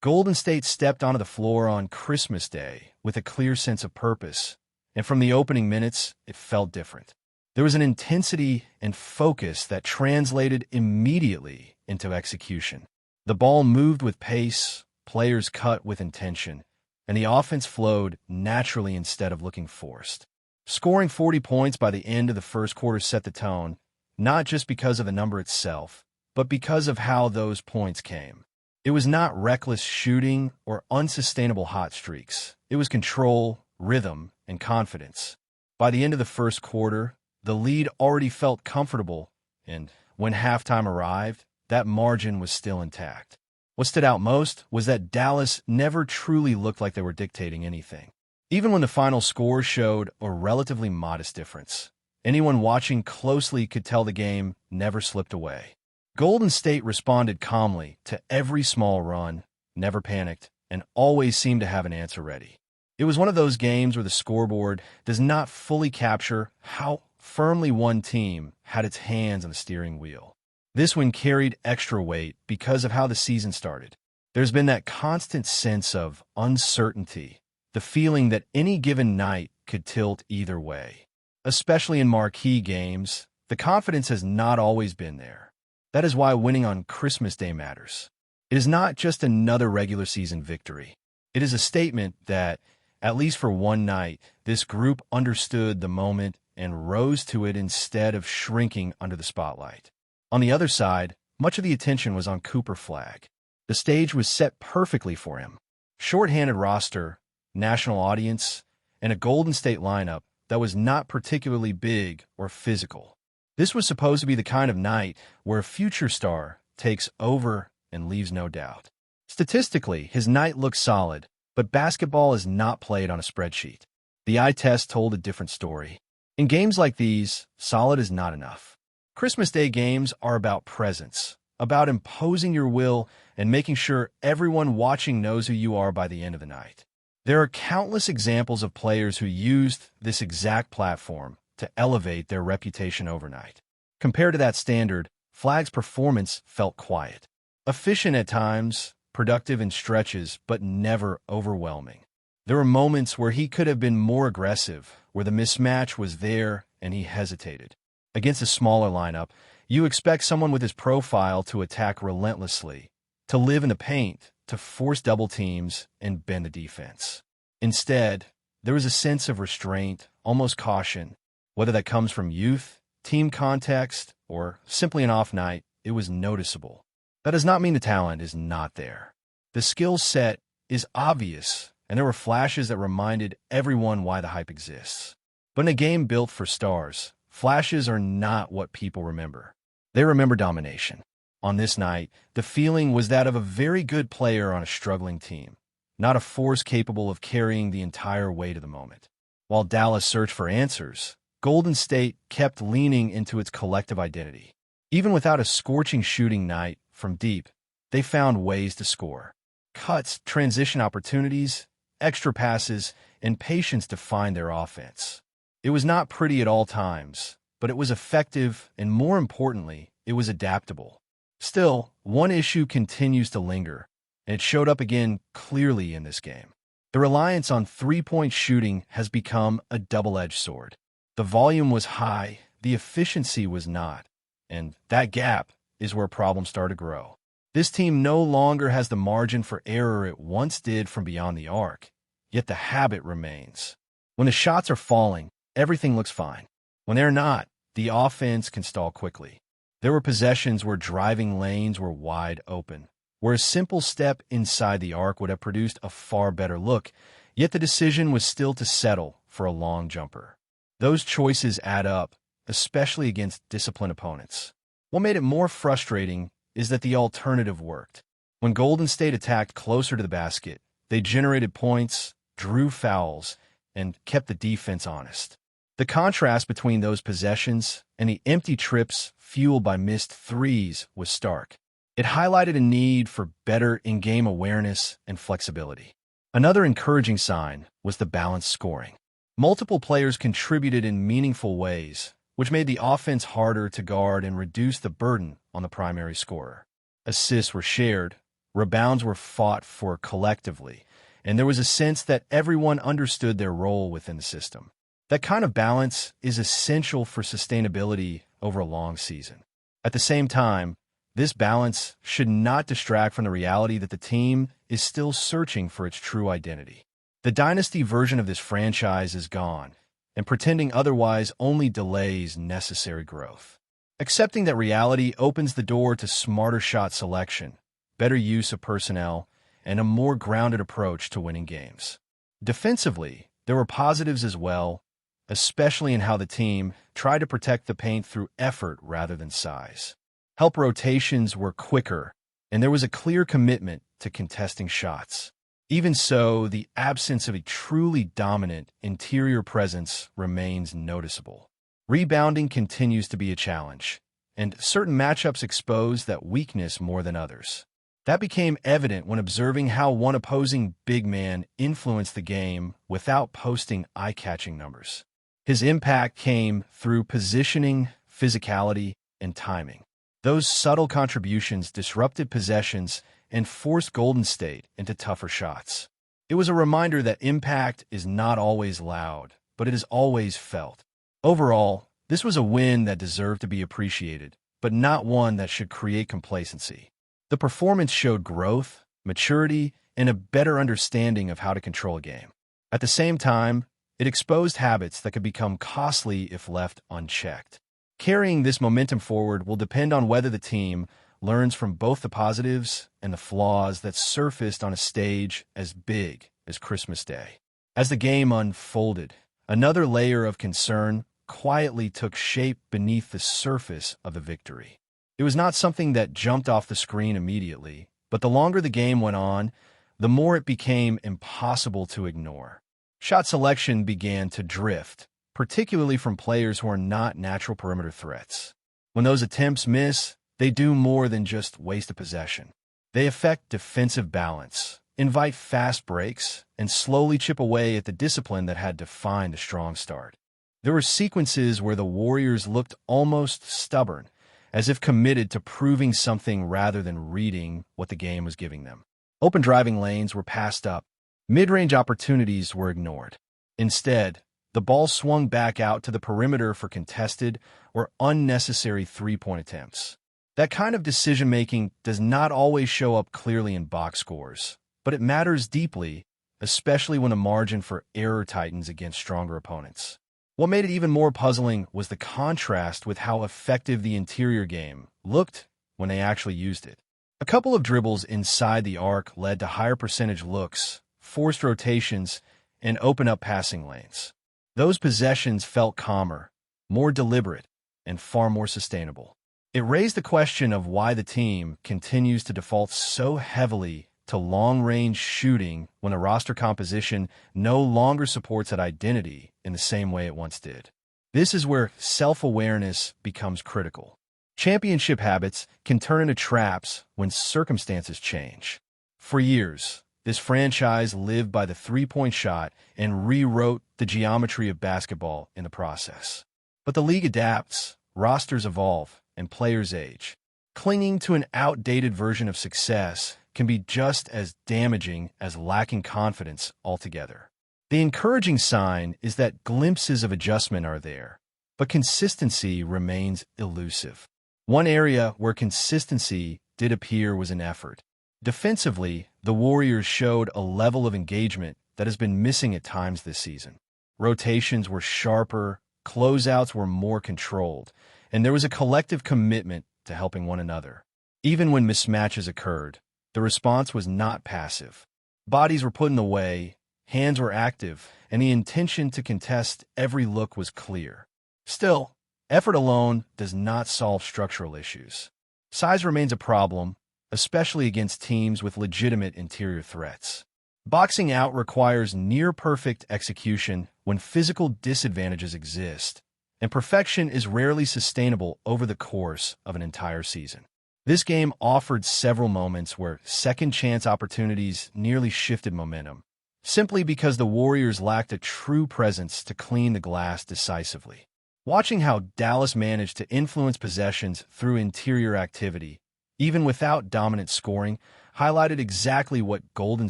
Golden State stepped onto the floor on Christmas Day with a clear sense of purpose, and from the opening minutes, it felt different. There was an intensity and focus that translated immediately into execution. The ball moved with pace, players cut with intention, and the offense flowed naturally instead of looking forced. Scoring 40 points by the end of the first quarter set the tone, not just because of the number itself, but because of how those points came. It was not reckless shooting or unsustainable hot streaks. It was control, rhythm, and confidence. By the end of the first quarter, the lead already felt comfortable, and when halftime arrived, that margin was still intact. What stood out most was that Dallas never truly looked like they were dictating anything. Even when the final score showed a relatively modest difference, anyone watching closely could tell the game never slipped away. Golden State responded calmly to every small run, never panicked, and always seemed to have an answer ready. It was one of those games where the scoreboard does not fully capture how firmly one team had its hands on the steering wheel. This one carried extra weight because of how the season started. There's been that constant sense of uncertainty, the feeling that any given night could tilt either way. Especially in marquee games, the confidence has not always been there. That is why winning on Christmas Day matters. It is not just another regular season victory. It is a statement that, at least for one night, this group understood the moment and rose to it instead of shrinking under the spotlight. On the other side, much of the attention was on Cooper Flagg. The stage was set perfectly for him. Short-handed roster, national audience, and a Golden State lineup that was not particularly big or physical. This was supposed to be the kind of night where a future star takes over and leaves no doubt. Statistically, his night looked solid, but basketball is not played on a spreadsheet. The eye test told a different story. In games like these, solid is not enough. Christmas Day games are about presence, about imposing your will and making sure everyone watching knows who you are by the end of the night. There are countless examples of players who used this exact platform to elevate their reputation overnight. Compared to that standard, Flagg's performance felt quiet. Efficient at times, productive in stretches, but never overwhelming. There were moments where he could have been more aggressive, where the mismatch was there and he hesitated. Against a smaller lineup, you expect someone with his profile to attack relentlessly, to live in the paint, to force double teams and bend the defense. Instead, there was a sense of restraint, almost caution. Whether that comes from youth, team context, or simply an off night, it was noticeable. That does not mean the talent is not there. The skill set is obvious, and there were flashes that reminded everyone why the hype exists. But in a game built for stars, flashes are not what people remember. They remember domination. On this night, the feeling was that of a very good player on a struggling team, not a force capable of carrying the entire weight of the moment. While Dallas searched for answers, Golden State kept leaning into its collective identity. Even without a scorching shooting night from deep, they found ways to score. Cuts, transition opportunities, extra passes, and patience to find their offense. It was not pretty at all times, but it was effective, and more importantly, it was adaptable. Still, one issue continues to linger, and it showed up again clearly in this game. The reliance on three-point shooting has become a double-edged sword. The volume was high, the efficiency was not, and that gap is where problems start to grow. This team no longer has the margin for error it once did from beyond the arc, yet the habit remains. When the shots are falling, everything looks fine. When they're not, the offense can stall quickly. There were possessions where driving lanes were wide open, where a simple step inside the arc would have produced a far better look, yet the decision was still to settle for a long jumper. Those choices add up, especially against disciplined opponents. What made it more frustrating is that the alternative worked. When Golden State attacked closer to the basket, they generated points, drew fouls, and kept the defense honest. The contrast between those possessions and the empty trips fueled by missed threes was stark. It highlighted a need for better in-game awareness and flexibility. Another encouraging sign was the balanced scoring. Multiple players contributed in meaningful ways, which made the offense harder to guard and reduced the burden on the primary scorer. Assists were shared, Rebounds were fought for collectively, and there was a sense that everyone understood their role within the system. That kind of balance is essential for sustainability over a long season. At the same time, this balance should not distract from the reality that the team is still searching for its true identity. The dynasty version of this franchise is gone, and pretending otherwise only delays necessary growth. Accepting that reality opens the door to smarter shot selection, better use of personnel, and a more grounded approach to winning games. Defensively, there were positives as well, especially in how the team tried to protect the paint through effort rather than size. Help rotations were quicker, and there was a clear commitment to contesting shots. Even so, the absence of a truly dominant interior presence remains noticeable. Rebounding continues to be a challenge, and certain matchups expose that weakness more than others. That became evident when observing how one opposing big man influenced the game without posting eye-catching numbers. His impact came through positioning, physicality, and timing. Those subtle contributions disrupted possessions and forced Golden State into tougher shots. It was a reminder that impact is not always loud, but it is always felt. Overall, this was a win that deserved to be appreciated, but not one that should create complacency. The performance showed growth, maturity, and a better understanding of how to control a game. At the same time, it exposed habits that could become costly if left unchecked. Carrying this momentum forward will depend on whether the team learns from both the positives and the flaws that surfaced on a stage as big as Christmas Day. As the game unfolded, another layer of concern quietly took shape beneath the surface of the victory. It was not something that jumped off the screen immediately, but the longer the game went on, the more it became impossible to ignore. Shot selection began to drift, particularly from players who are not natural perimeter threats. When those attempts miss, they do more than just waste a possession. They affect defensive balance, invite fast breaks, and slowly chip away at the discipline that had defined a strong start. There were sequences where the Warriors looked almost stubborn, as if committed to proving something rather than reading what the game was giving them. Open driving lanes were passed up. Mid-range opportunities were ignored. Instead, the ball swung back out to the perimeter for contested or unnecessary three-point attempts. That kind of decision-making does not always show up clearly in box scores, but it matters deeply, especially when the margin for error tightens against stronger opponents. What made it even more puzzling was the contrast with how effective the interior game looked when they actually used it. A couple of dribbles inside the arc led to higher percentage looks, forced rotations, and open-up passing lanes. Those possessions felt calmer, more deliberate, and far more sustainable. It raised the question of why the team continues to default so heavily to long-range shooting when the roster composition no longer supports that identity in the same way it once did. This is where self-awareness becomes critical. Championship habits can turn into traps when circumstances change. For years, this franchise lived by the three-point shot and rewrote the geometry of basketball in the process. But the league adapts, rosters evolve, and players age. Clinging to an outdated version of success can be just as damaging as lacking confidence altogether. The encouraging sign is that glimpses of adjustment are there, but consistency remains elusive. One area where consistency did appear was in effort. Defensively, the Warriors showed a level of engagement that has been missing at times this season. Rotations were sharper, closeouts were more controlled, and there was a collective commitment to helping one another. Even when mismatches occurred, the response was not passive. Bodies were put in the way, hands were active, and the intention to contest every look was clear. Still, effort alone does not solve structural issues. Size remains a problem, especially against teams with legitimate interior threats. Boxing out requires near-perfect execution when physical disadvantages exist, and perfection is rarely sustainable over the course of an entire season. This game offered several moments where second-chance opportunities nearly shifted momentum, simply because the Warriors lacked a true presence to clean the glass decisively. Watching how Dallas managed to influence possessions through interior activity, even without dominant scoring, highlighted exactly what Golden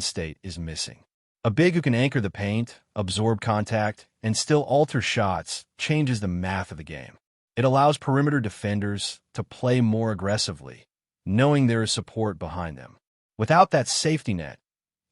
State is missing. A big who can anchor the paint, absorb contact, and still alter shots changes the math of the game. It allows perimeter defenders to play more aggressively, knowing there is support behind them. Without that safety net,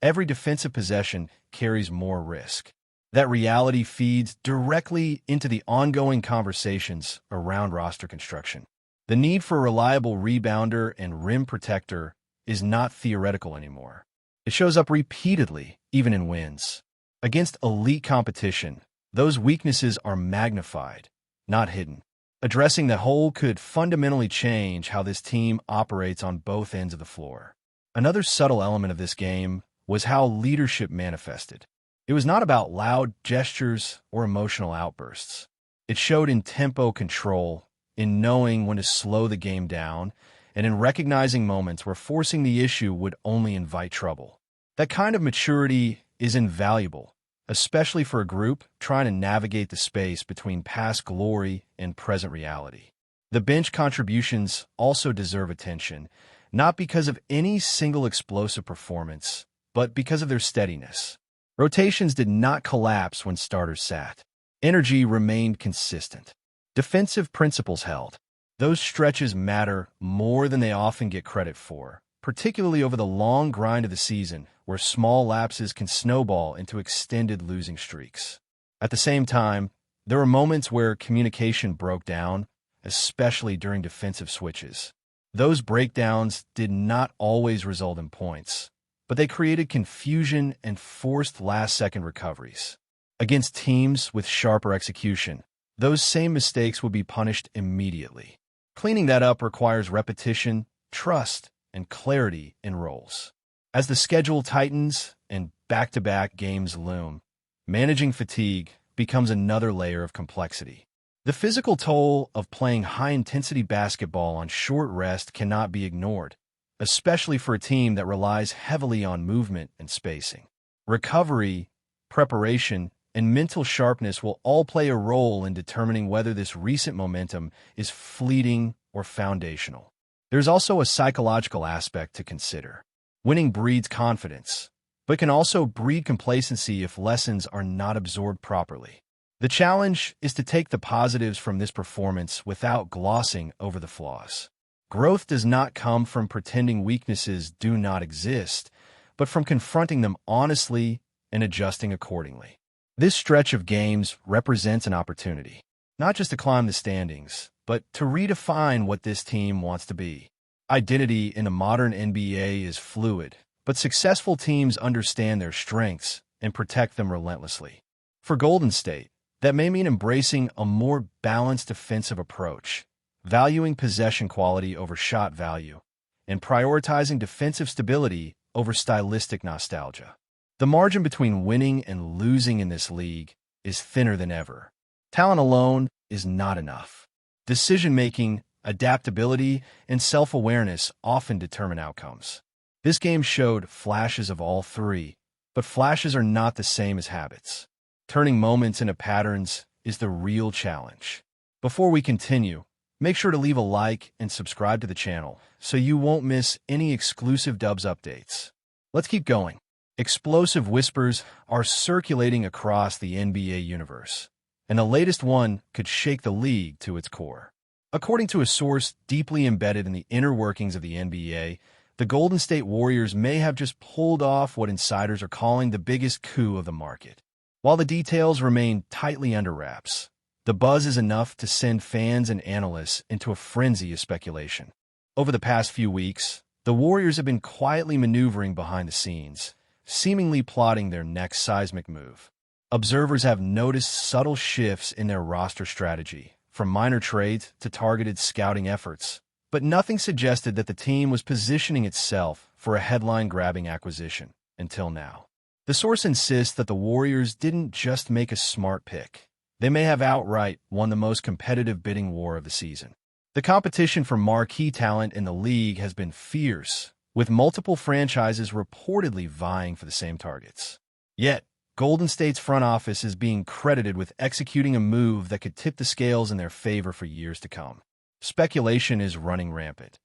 every defensive possession carries more risk. That reality feeds directly into the ongoing conversations around roster construction. The need for a reliable rebounder and rim protector is not theoretical anymore. It shows up repeatedly, even in wins. Against elite competition, those weaknesses are magnified, not hidden. Addressing the hole could fundamentally change how this team operates on both ends of the floor. Another subtle element of this game was how leadership manifested. It was not about loud gestures or emotional outbursts. It showed in tempo control, in knowing when to slow the game down, and in recognizing moments where forcing the issue would only invite trouble. That kind of maturity is invaluable, especially for a group trying to navigate the space between past glory and present reality. The bench contributions also deserve attention, not because of any single explosive performance, but because of their steadiness. Rotations did not collapse when starters sat. Energy remained consistent. Defensive principles held. Those stretches matter more than they often get credit for, particularly over the long grind of the season, where small lapses can snowball into extended losing streaks. At the same time, there were moments where communication broke down, especially during defensive switches. Those breakdowns did not always result in points, but they created confusion and forced last-second recoveries. Against teams with sharper execution, those same mistakes would be punished immediately. Cleaning that up requires repetition, trust, and clarity in roles. As the schedule tightens and back-to-back games loom, managing fatigue becomes another layer of complexity. The physical toll of playing high-intensity basketball on short rest cannot be ignored, especially for a team that relies heavily on movement and spacing. Recovery, preparation, and mental sharpness will all play a role in determining whether this recent momentum is fleeting or foundational. There's also a psychological aspect to consider. Winning breeds confidence, but can also breed complacency if lessons are not absorbed properly. The challenge is to take the positives from this performance without glossing over the flaws. Growth does not come from pretending weaknesses do not exist, but from confronting them honestly and adjusting accordingly. This stretch of games represents an opportunity, not just to climb the standings, but to redefine what this team wants to be. Identity in a modern NBA is fluid, but successful teams understand their strengths and protect them relentlessly. For Golden State, that may mean embracing a more balanced defensive approach, valuing possession quality over shot value, and prioritizing defensive stability over stylistic nostalgia. The margin between winning and losing in this league is thinner than ever. Talent alone is not enough. Decision-making, adaptability, and self-awareness often determine outcomes. This game showed flashes of all three, but flashes are not the same as habits. Turning moments into patterns is the real challenge. Before we continue, make sure to leave a like and subscribe to the channel so you won't miss any exclusive Dubs updates. Let's keep going. Explosive whispers are circulating across the NBA universe, and the latest one could shake the league to its core. According to a source deeply embedded in the inner workings of the NBA, the Golden State Warriors may have just pulled off what insiders are calling the biggest coup of the market. While the details remain tightly under wraps, the buzz is enough to send fans and analysts into a frenzy of speculation. Over the past few weeks, the Warriors have been quietly maneuvering behind the scenes, seemingly plotting their next seismic move. Observers have noticed subtle shifts in their roster strategy, from minor trades to targeted scouting efforts, but nothing suggested that the team was positioning itself for a headline-grabbing acquisition until now. The source insists that the Warriors didn't just make a smart pick. They may have outright won the most competitive bidding war of the season. The competition for marquee talent in the league has been fierce, with multiple franchises reportedly vying for the same targets. Yet, Golden State's front office is being credited with executing a move that could tip the scales in their favor for years to come. Speculation is running rampant.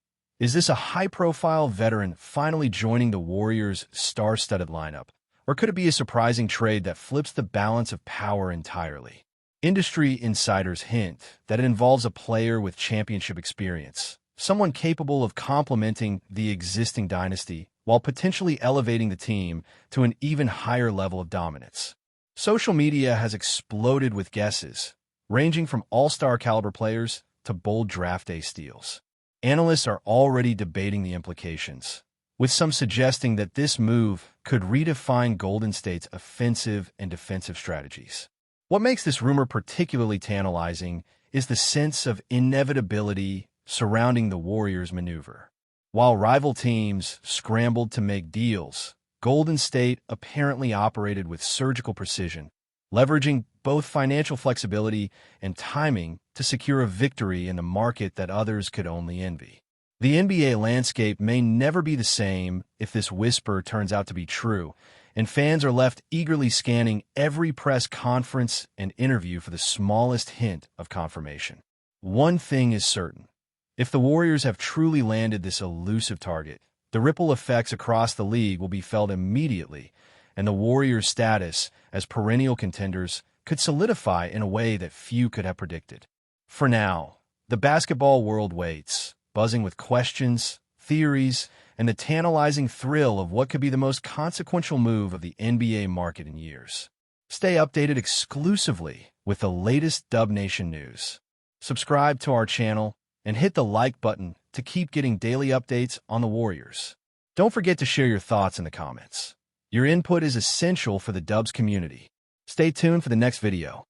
Is this a high-profile veteran finally joining the Warriors' star-studded lineup? Or could it be a surprising trade that flips the balance of power entirely? Industry insiders hint that it involves a player with championship experience, someone capable of complementing the existing dynasty while potentially elevating the team to an even higher level of dominance. Social media has exploded with guesses, ranging from all-star caliber players to bold draft day steals. Analysts are already debating the implications, with some suggesting that this move could redefine Golden State's offensive and defensive strategies. What makes this rumor particularly tantalizing is the sense of inevitability surrounding the Warriors' maneuver. While rival teams scrambled to make deals, Golden State apparently operated with surgical precision, leveraging both financial flexibility and timing to secure a victory in the market that others could only envy. The NBA landscape may never be the same if this whisper turns out to be true, and fans are left eagerly scanning every press conference and interview for the smallest hint of confirmation. One thing is certain. If the Warriors have truly landed this elusive target, the ripple effects across the league will be felt immediately, and the Warriors' status as perennial contenders could solidify in a way that few could have predicted. For now, the basketball world waits, buzzing with questions, theories, and the tantalizing thrill of what could be the most consequential move of the NBA market in years. Stay updated exclusively with the latest Dub Nation news. Subscribe to our channel and hit the like button to keep getting daily updates on the Warriors. Don't forget to share your thoughts in the comments. Your input is essential for the Dubs community. Stay tuned for the next video.